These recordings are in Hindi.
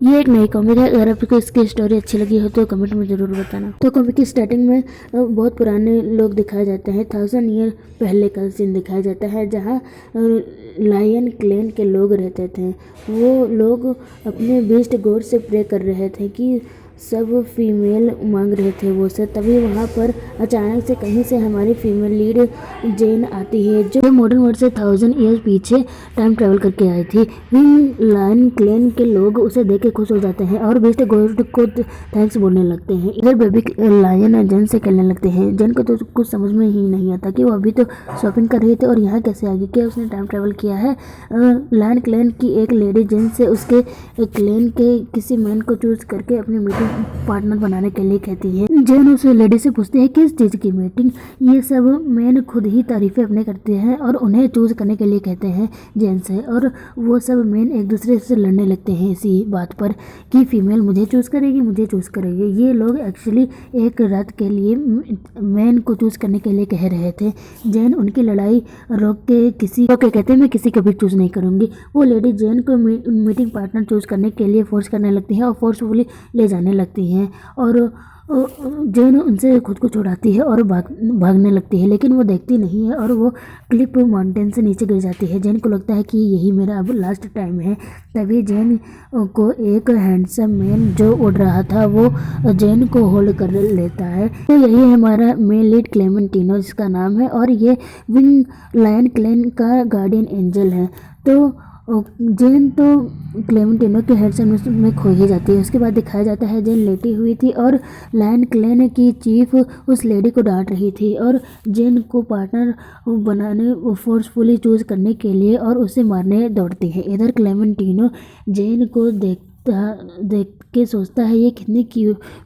ये एक नई कॉमिक है। अगर आपको इसकी स्टोरी अच्छी लगी हो तो कमेंट में ज़रूर बताना। तो कॉमिक की स्टार्टिंग में बहुत पुराने लोग दिखाए जाते हैं। 1000 ईयर पहले का सीन दिखाया जाता है, जहाँ लायन क्लैन के लोग रहते थे। वो लोग अपने बीस्ट गॉड से प्रे कर रहे थे कि सब फीमेल मांग रहे थे वो सब। तभी वहाँ पर अचानक से कहीं से हमारी फीमेल लीड जेन आती है, जो मॉडर्न वर्ल्ड से 1000 ईयर पीछे टाइम ट्रेवल करके आई थी। लायन क्लैन के लोग उसे देख के खुश हो जाते हैं और बीस्ट गॉड को थैंक्स बोलने लगते हैं। इधर बेबी लायन जेन से खेलने लगते हैं। जेन को तो कुछ समझ में ही नहीं आता कि वो अभी तो शॉपिंग कर रही थी और यहाँ कैसे आ गई, क्या उसने टाइम ट्रेवल किया है। लायन क्लैन की एक लेडी जेन से उसके क्लैन के किसी मैन को चूज करके अपनी मीटिंग पार्टनर बनाने के लिए कहती है। जेन उस लेडी से पूछती है किस चीज की मीटिंग। ये सब मैन खुद ही तारीफें अपने करते हैं और उन्हें चूज करने के लिए कहते हैं जेन से, और वो सब मैन एक दूसरे से लड़ने लगते हैं इसी बात पर कि फीमेल मुझे चूज करेगी, मुझे चूज करेगी। ये लोग एक्चुअली एक रात के लिए मैन को चूज करने के लिए कह रहे थे। जेन उनकी लड़ाई रोक के कहते हैं मैं किसी को भी चूज नहीं करूंगी। वो लेडी जेन को मीटिंग पार्टनर चूज करने के लिए फोर्स करने लगती है और फोर्सफुली ले जाने लगती हैं, और जेन उनसे खुद को छुड़ाती है और भागने लगती है, लेकिन वो देखती नहीं है और वो क्लिप माउंटेन से नीचे गिर जाती है। जेन को लगता है कि यही मेरा अब लास्ट टाइम है। तभी जेन को एक हैंडसम मैन जो उड़ रहा था वो जेन को होल्ड कर लेता है। तो यही हमारा मेन लीड क्लेमेंटिनो जिसका नाम है, और ये विंग लायन क्लैन का गार्डियन एंजल है। तो जेन तो क्लेमेंटिनो के हैंडसम में खो ही जाती है। उसके बाद दिखाया जाता है जेन लेटी हुई थी और लायन क्लैन की चीफ उस लेडी को डांट रही थी और जेन को पार्टनर बनाने फोर्सफुली चूज करने के लिए और उसे मारने दौड़ती है। इधर क्लेमेंटिनो जेन को देख के सोचता है ये कितनी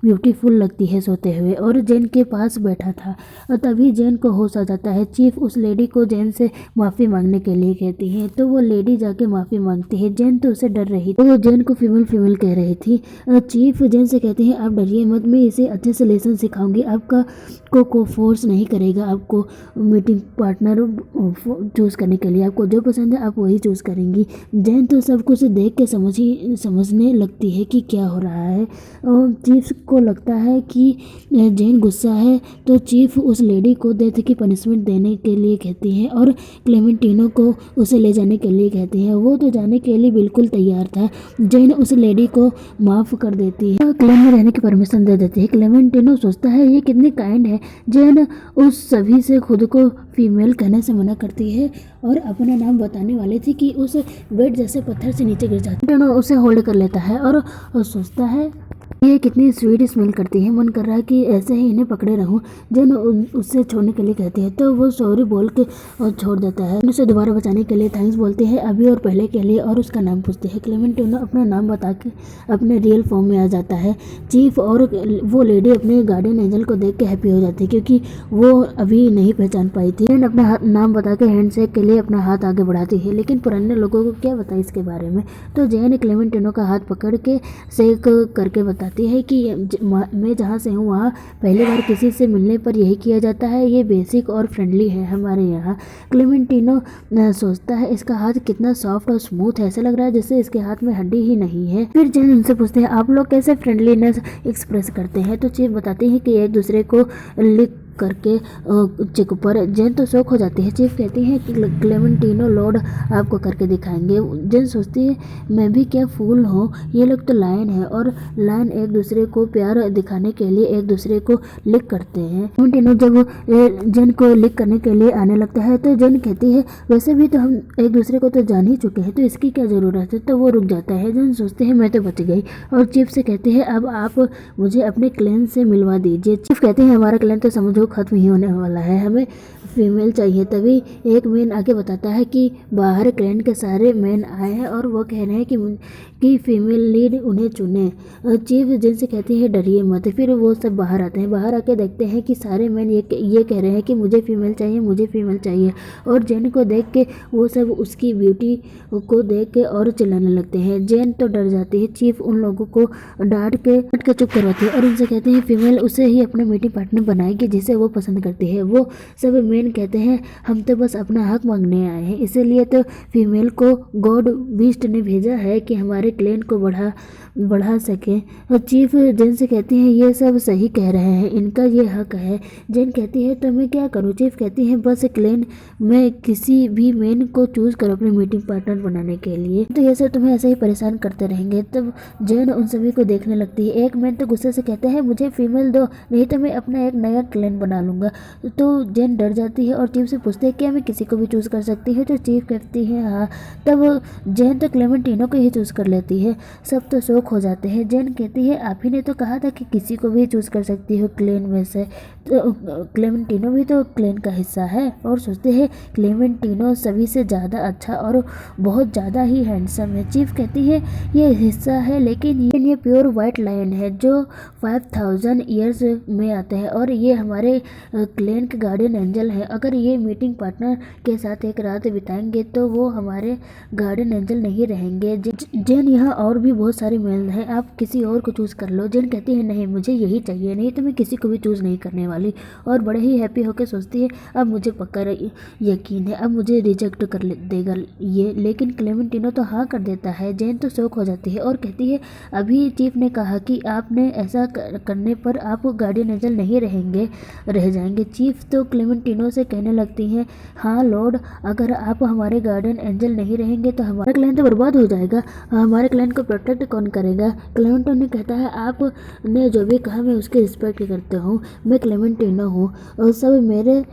ब्यूटीफुल लगती है सोते हुए, और जेन के पास बैठा था। और तभी जेन को होश आ जाता है। चीफ उस लेडी को जेन से माफ़ी मांगने के लिए कहती है, तो वो लेडी जाके माफ़ी मांगती है। जेन तो उसे डर रही थी, तो वो जेन को फीमेल कह रही थी। चीफ जेन से कहती है आप डरिए मत, मैं इसे अच्छे से लेसन सिखाऊंगी, आपका को फोर्स नहीं करेगा आपको मीटिंग पार्टनर चूज़ करने के लिए। आपको जो पसंद है आप वही चूज़ करेंगी। जेन तो सब कुछ देख के समझने लगती है कि क्या हो रहा है, और चीफ को लगता है कि जेन गुस्सा है। तो चीफ उस लेडी को डेथ की पनिशमेंट देने के लिए कहती है और क्लेमेंटिनो को उसे ले जाने के लिए कहती है। वो तो जाने के लिए बिल्कुल तैयार था। जेन उस लेडी को माफ़ कर देती है, क्लेम में रहने की परमिशन दे देती है। क्लेमेंटिनो सोचता है ये कितनी काइंड है। जेन उस सभी से खुद को फीमेल कहने से मना करती है और अपना नाम बताने वाली थी कि उस बेड जैसे पत्थर से नीचे गिर जाती है। उसे होल्ड कर लेता है और सोचता है ये कितनी स्वीट स्मेल करती है, मन कर रहा है कि ऐसे ही इन्हें पकड़े रहूं। जेन उससे छोड़ने के लिए कहती है, तो वो सॉरी बोल के छोड़ देता है। उसे दोबारा बचाने के लिए थैंक्स बोलते हैं अभी और पहले के लिए, और उसका नाम पूछते हैं। क्लेमेंटिनो अपना नाम बता के अपने रियल फॉर्म में आ जाता है। चीफ और वो लेडी अपने गार्डियन एंजल को देख के हैप्पी हो जाती है, क्योंकि वो अभी नहीं पहचान पाई थी। जेन अपना नाम बता के हैंडशेक के लिए अपना हाथ आगे बढ़ाती है, लेकिन पुराने लोगों को क्या बताए इसके बारे में। तो जेन क्लेमेंटिनो का हाथ पकड़ के शेक करके बताती है कि मैं जहाँ से हूँ वहाँ पहली बार किसी से मिलने पर यही किया जाता है, ये बेसिक और फ्रेंडली है हमारे यहाँ। क्लेमेंटिनो सोचता है इसका हाथ कितना सॉफ्ट और स्मूथ है, ऐसा लग रहा है जैसे इसके हाथ में हड्डी ही नहीं है। फिर जेन उनसे पूछते हैं आप लोग कैसे फ्रेंडलीनेस एक्सप्रेस करते हैं। तो चीफ बताते हैं कि एक दूसरे को लिख करके चिक पर। जेन तो शौक हो जाती है। चीफ कहती है कि क्लेमेंटिनो लॉर्ड आपको करके दिखाएंगे। जेन सोचती है मैं भी क्या फूल हूँ, ये लोग तो लायन है, और लायन एक दूसरे को प्यार दिखाने के लिए एक दूसरे को लिक करते हैं। क्लेमेंटिनो जब जेन को लिक करने के लिए आने लगता है तो जेन कहती है वैसे भी तो हम एक दूसरे को तो जान ही चुके हैं, तो इसकी क्या ज़रूरत है। तो वो रुक जाता है। जेन सोचते हैं मैं तो बच गई, और चीफ से कहते हैं अब आप मुझे अपने क्लैन से मिलवा दीजिए। चीफ कहते हैं हमारा क्लैन तो समझो खत्म ही होने वाला है, हमें फीमेल चाहिए। तभी एक मैन आके बताता है कि बाहर क्लैन के सारे मैन आए हैं और वो कह रहे हैं कि फीमेल लीड उन्हें चुने। चीफ जिनसे कहती है डरिए मत। फिर वो सब बाहर आते हैं। बाहर आके देखते हैं कि सारे मैन ये कह रहे हैं कि मुझे फीमेल चाहिए, मुझे फीमेल चाहिए, और जेन को देख के वो सब उसकी ब्यूटी को देख के और चिल्लाने लगते हैं। जेन तो डर जाती है। चीफ उन लोगों को डांट के चुप करवाती है और उनसे कहते हैं फीमेल उसे ही अपना मीटिंग पार्टनर बनाएगी जिसे वो पसंद करती है। वो सब मैन कहते हैं हम तो बस अपना हक मांगने आए हैं, इसीलिए तो फीमेल को गॉड बीस्ट ने भेजा है कि हमारे हमारे क्लेन को बढ़ा सके। और चीफ जेन से कहती है ये सब सही कह रहे हैं, इनका ये हक है। जेन कहती है तो मैं क्या करूँ। चीफ कहती है बस क्लेन में किसी भी मेन को चूज़ करो अपने मीटिंग पार्टनर बनाने के लिए, तो ये सब तुम्हें ऐसे ही परेशान करते रहेंगे। तब जेन उन सभी को देखने लगती है। एक मैन तो गुस्से से कहते हैं मुझे फीमेल दो, नहीं तो मैं अपना एक नया क्लेन बना लूँगा। तो जेन डर जाती है और चीफ से पूछते हैं क्या मैं किसी को भी चूज़ कर सकती हूँ। तो चीफ कहती है हाँ। तब जेन तो क्लेमेंटिनो को ही चूज़ कर लेती है। सब तो शौक हो जाते हैं। जेन कहती है आप ही ने तो कहा था कि किसी को भी चूज़ कर सकती हो क्लेन में से, तो क्लेमेंटिनो भी तो क्लेन का हिस्सा है। और सोचते हैं क्लेमेंटिनो सभी से ज़्यादा अच्छा और बहुत ज़्यादा ही हैंडसम है। चीफ कहती है ये हिस्सा है लेकिन ये प्योर वाइट लायन है जो 5000 ईयर्स में आते हैं और ये हमारे क्लेन के गार्डियन एंजल है। अगर ये मीटिंग पार्टनर के साथ एक रात बिताएंगे तो वो हमारे गार्डियन एंजल नहीं रहेंगे। जेन यहाँ और भी बहुत सारे मेल हैं, आप किसी और को चूज़ कर लो। जेन कहती है नहीं मुझे यही चाहिए, नहीं तो मैं किसी को भी चूज़ नहीं करने वाली। और बड़े ही हैप्पी होकर सोचती है अब मुझे पक्का यकीन है अब मुझे रिजेक्ट कर देगा ये। लेकिन क्लेमेंटिनो तो हाँ कर देता है। जेन तो शौक हो जाती है और कहती है अभी चीफ ने कहा कि आपने ऐसा करने पर आप गार्डियन एंजल नहीं रह जाएंगे। चीफ तो क्लेमेंटिनो से कहने लगती हैं हाँ लॉर्ड, अगर आप हमारे गार्डियन एंजल नहीं रहेंगे तो हमारा क्लैन तो बर्बाद हो जाएगा, हमारे क्लैन को प्रोटेक्ट कौन करेगा। क्लेमेंटिनो कहता है आपने जो भी कहा मैं उसकी रिस्पेक्ट करता हूँ, मैं क्लेमेंटिनो हूँ और सब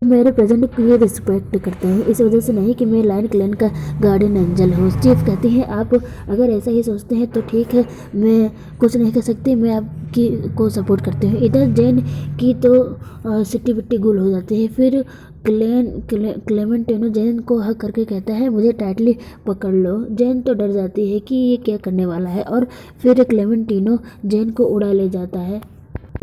मेरे प्रेजेंट की रिस्पेक्ट करते हैं, इस वजह से नहीं कि मैं लायन क्लैन का गार्डियन एंजल हूँ। चीफ कहती है आप अगर ऐसा ही सोचते हैं तो ठीक है, मैं कुछ नहीं कर सकती, मैं आपकी को सपोर्ट करती हूँ। इधर जेन की तो सिट्टी बिट्टी गुल हो जाती है। फिर क्लेमेंटिनो जेन को हक करके कहता है मुझे टाइटली पकड़ लो। जेन तो डर जाती है कि ये क्या करने वाला है और फिर क्लेमेंटिनो जेन को उड़ा ले जाता है।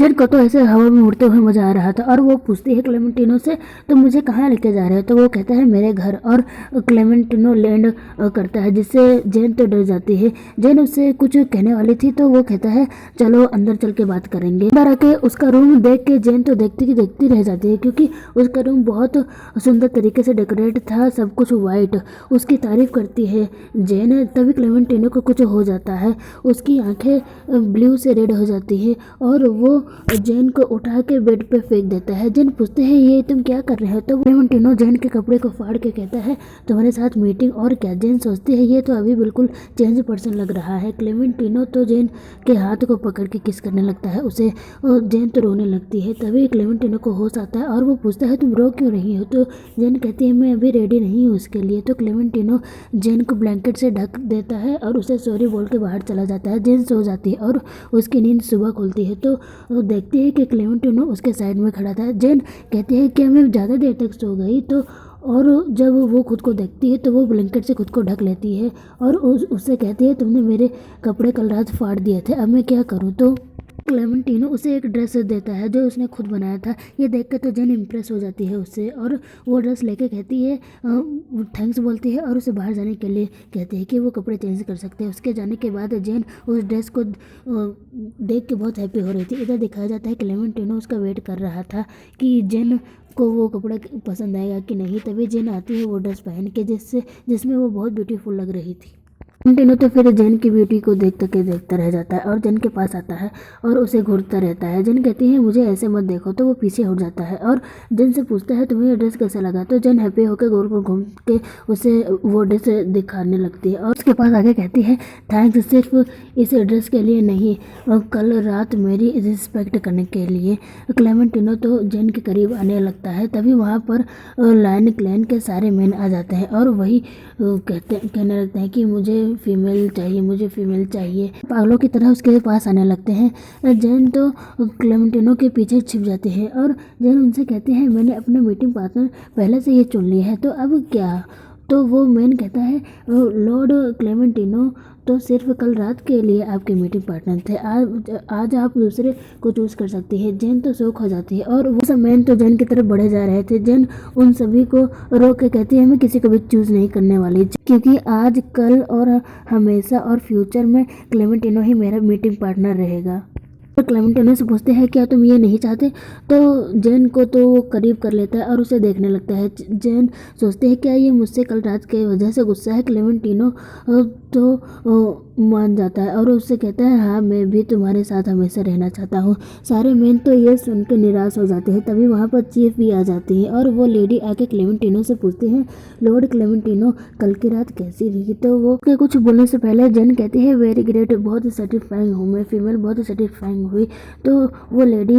जेन को तो ऐसे हवा में उड़ते हुए मजा आ रहा था और वो पूछती है क्लेमेंटिनो से तो मुझे कहाँ लेके जा रहे हो। तो वो कहता है मेरे घर, और क्लेमेंटिनो लैंड करता है जिससे जेन तो डर जाती है। जेन उससे कुछ कहने वाली थी तो वो कहता है चलो अंदर चल के बात करेंगे। अंदर आके उसका रूम देख के जेन तो देखती रह जाती है क्योंकि उसका रूम बहुत सुंदर तरीके से डेकोरेट था, सब कुछ वाइट। उसकी तारीफ करती है जेन। तभी क्लेमेंटिनो को कुछ हो जाता है, उसकी आंखें ब्लू से रेड हो जाती है और वो जेन को उठा के बेड पे फेंक देता है। जेन पूछते हैं ये तुम क्या कर रहे हो। तो क्लेमेंटिनो जेन के कपड़े को फाड़ के कहता है तुम्हारे साथ मीटिंग और क्या। जेन सोचती है ये तो अभी बिल्कुल चेंज पर्सन लग रहा है। क्लेमेंटिनो तो जेन के हाथ को पकड़ के किस करने लगता है उसे, और जेन तो रोने लगती है। तभी क्लेमेंटिनो को होश आता है और वो पूछता है तुम रो क्यों रही हो। तो जेन कहती है मैं अभी रेडी नहीं हूँ उसके लिए। तो क्लेमेंटिनो जेन को ब्लैंकेट से ढक देता है और उसे सॉरी बोल के बाहर चला जाता है। जेन सो जाती है और उसकी नींद सुबह खुलती है तो वो देखती है कि क्लेमेंटिनो उसके साइड में खड़ा था। जेन कहती है कि मैं ज़्यादा देर तक सो गई। तो और जब वो खुद को देखती है तो वो ब्लैंकेट से खुद को ढक लेती है और उससे कहती है तुमने मेरे कपड़े कल रात फाड़ दिए थे, अब मैं क्या करूँ। तो क्लेमेंटिनो उसे एक ड्रेस देता है जो उसने खुद बनाया था। ये देखकर तो जेन इम्प्रेस हो जाती है उससे और वो ड्रेस लेके कहती है थैंक्स बोलती है और उसे बाहर जाने के लिए कहती है कि वो कपड़े चेंज कर सकते हैं। उसके जाने के बाद जेन उस ड्रेस को देख के बहुत हैप्पी हो रही थी। इधर दिखाया जाता है क्लेमेंटिनो उसका वेट कर रहा था कि जेन को वो कपड़ा पसंद आएगा कि नहीं। तभी जेन आती है वो ड्रेस पहन के जिसमें वो बहुत ब्यूटीफुल लग रही थी। क्लेमेंटिनो तो फिर जेन की ब्यूटी को देखता रह जाता है और जेन के पास आता है और उसे घूरता रहता है। जेन कहती है मुझे ऐसे मत देखो। तो वो पीछे हट जाता है और जेन से पूछता है तुम्हें ये ड्रेस कैसा लगा। तो जेन हैप्पी होकर गोल गोल घूम के उसे वो ड्रेस दिखाने लगती है और उसके पास आगे कहती है थैंक्स सिर्फ इस ड्रेस के लिए नहीं, कल रात मेरी रिस्पेक्ट करने के लिए। क्लेमेंटिनो तो जेन के करीब आने लगता है। तभी वहाँ पर लायन क्लैन के सारे मैन आ जाते हैं और वही कहने लगते हैं कि मुझे फीमेल चाहिए। पागलों की तरह उसके पास आने लगते हैं। जेन तो क्लेमेंटिनो के पीछे छिप जाते हैं और जेन उनसे कहते हैं मैंने अपना मीटिंग पार्टनर पहले से ही चुन लिया है तो अब क्या। तो वो मैन कहता है लॉर्ड क्लेमेंटिनो तो सिर्फ कल रात के लिए आपके मीटिंग पार्टनर थे, आज आप दूसरे को चूज़ कर सकती है। जेन तो शौक हो जाती है और वो सब मैन तो जेन की तरफ बढ़े जा रहे थे। जेन उन सभी को रोक के कहती है मैं किसी को भी चूज़ नहीं करने वाली, क्योंकि आज कल और हमेशा और फ्यूचर में क्लेमेंटिनो ही मेरा मीटिंग पार्टनर रहेगा। तो क्लेमेंटिनो से पूछते हैं क्या तुम ये नहीं चाहते। तो जेन को तो वो करीब कर लेता है और उसे देखने लगता है। जेन सोचते हैं क्या ये मुझसे कल रात के वजह से गुस्सा है। क्लेमेंटिनो तो मान जाता है और उससे कहता है हाँ मैं भी तुम्हारे साथ हमेशा रहना चाहता हूँ। सारे मेन तो ये सुनकर निराश हो जाते हैं। तभी वहाँ पर चीफ भी आ जाती है और वो लेडी आके क्लेमेंटिनो से पूछती है, लॉर्ड क्लेमेंटिनो कल की रात कैसी रही? तो वो के कुछ बोलने से पहले जेन कहती है वेरी ग्रेट, बहुत सेटिस्फाइंग हूँ मैं, फीमेल बहुत सेटिस्फाइंग हुई। तो वो लेडी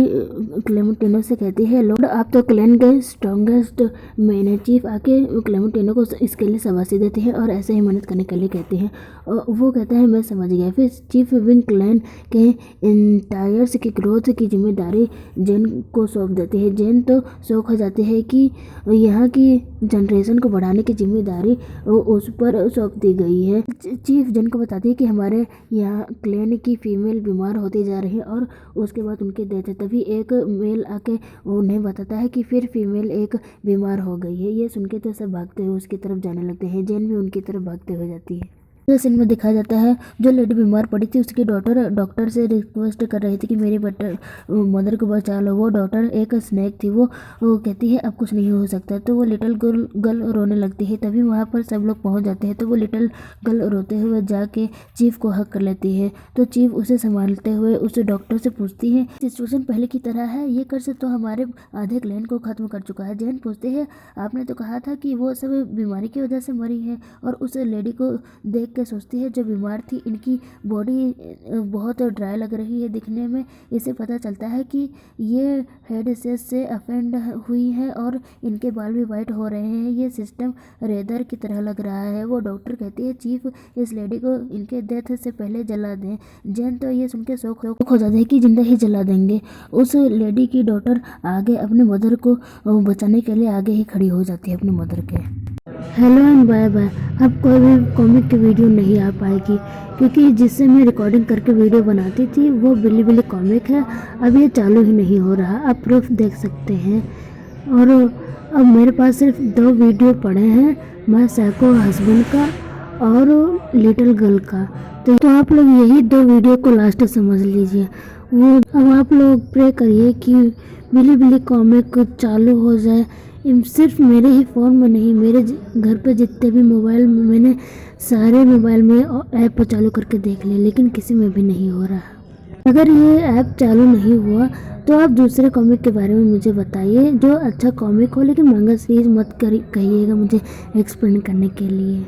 क्लेमेंटिनो से कहती है लॉर्ड आप तो क्लैन के स्ट्रॉन्गेस्ट मैन है। चीफ आके क्लेमेंटिनो को इसके लिए शाबाशी देती है और ऐसे ही मदद करने के लिए कहती है। वो कहता है मैं समझ गया। फिर चीफ विंग क्लैन के इंटायर्स की ग्रोथ की जिम्मेदारी जेन को सौंप देती है। जेन तो शौक हो जाती है कि यहाँ की जनरेशन को बढ़ाने की जिम्मेदारी उस पर सौंप दी गई है। चीफ जेन को बताती है कि हमारे यहाँ क्लैन की फीमेल बीमार होती जा रही है और उसके बाद उनकी डेथ है। तभी एक मेल आके उन्हें बताता है कि फिर फीमेल एक बीमार हो गई है। ये सुन के तो सब भागते हुए उसकी तरफ जाने लगते हैं। जेन भी उनकी तरफ भागते हुए जाती है। इस सीन में दिखाया जाता है जो लेडी बीमार पड़ी थी उसकी डॉटर डॉक्टर से रिक्वेस्ट कर रही थी कि मेरी मदर को बचा लो। वो डॉटर एक स्नेक थी। वो कहती है अब कुछ नहीं हो सकता। तो वो लिटिल गर्ल रोने लगती है। तभी वहाँ पर सब लोग पहुँच जाते हैं। तो वो लिटिल गर्ल रोते हुए जाके चीफ को हक कर लेती है। तो चीफ उसे संभालते हुए उस डॉक्टर से पूछती है सिचुएशन पहले की तरह है, ये कर्ज तो हमारे आधे क्लैन को खत्म कर चुका है। जैन पूछते हैं आपने तो कहा था कि वो सब बीमारी की वजह से मरी है। और उस लेडी को देख के सोचती है जो बीमार थी इनकी बॉडी बहुत ड्राई लग रही है दिखने में। इसे पता चलता है कि ये हेड से अफेंड हुई है और इनके बाल भी वाइट हो रहे हैं। ये सिस्टम रेदर की तरह लग रहा है। वो डॉक्टर कहती है चीफ इस लेडी को इनके डेथ से पहले जला दें। जेन तो ये सुन के शौक हो जाते हैं कि जिंदा ही जला देंगे। उस लेडी की डॉटर आगे अपने मदर को बचाने के लिए आगे ही खड़ी हो जाती है अपने मदर के। Hello and bye bye. अब कोई भी कॉमिक की वीडियो नहीं आ पाएगी क्योंकि जिससे मैं रिकॉर्डिंग करके वीडियो बनाती थी वो बिली कॉमिक है। अब ये चालू ही नहीं हो रहा। आप प्रूफ देख सकते हैं। और अब मेरे पास सिर्फ 2 वीडियो पड़े हैं, माय साइको हस्बैंड का और लिटिल गर्ल का। तो आप लोग यही 2 वीडियो को लास्ट समझ लीजिए। वो अब आप लोग प्रे करिए कि बिली कॉमिक चालू हो जाए। सिर्फ मेरे ही फ़ोन में नहीं, मेरे घर पे जितने भी मोबाइल में, मैंने सारे मोबाइल में ऐप चालू करके देख लिया लेकिन किसी में भी नहीं हो रहा। अगर ये ऐप चालू नहीं हुआ तो आप दूसरे कॉमिक के बारे में मुझे बताइए जो अच्छा कॉमिक हो, लेकिन मांगा सीरीज मत कहिएगा मुझे एक्सप्लेन करने के लिए।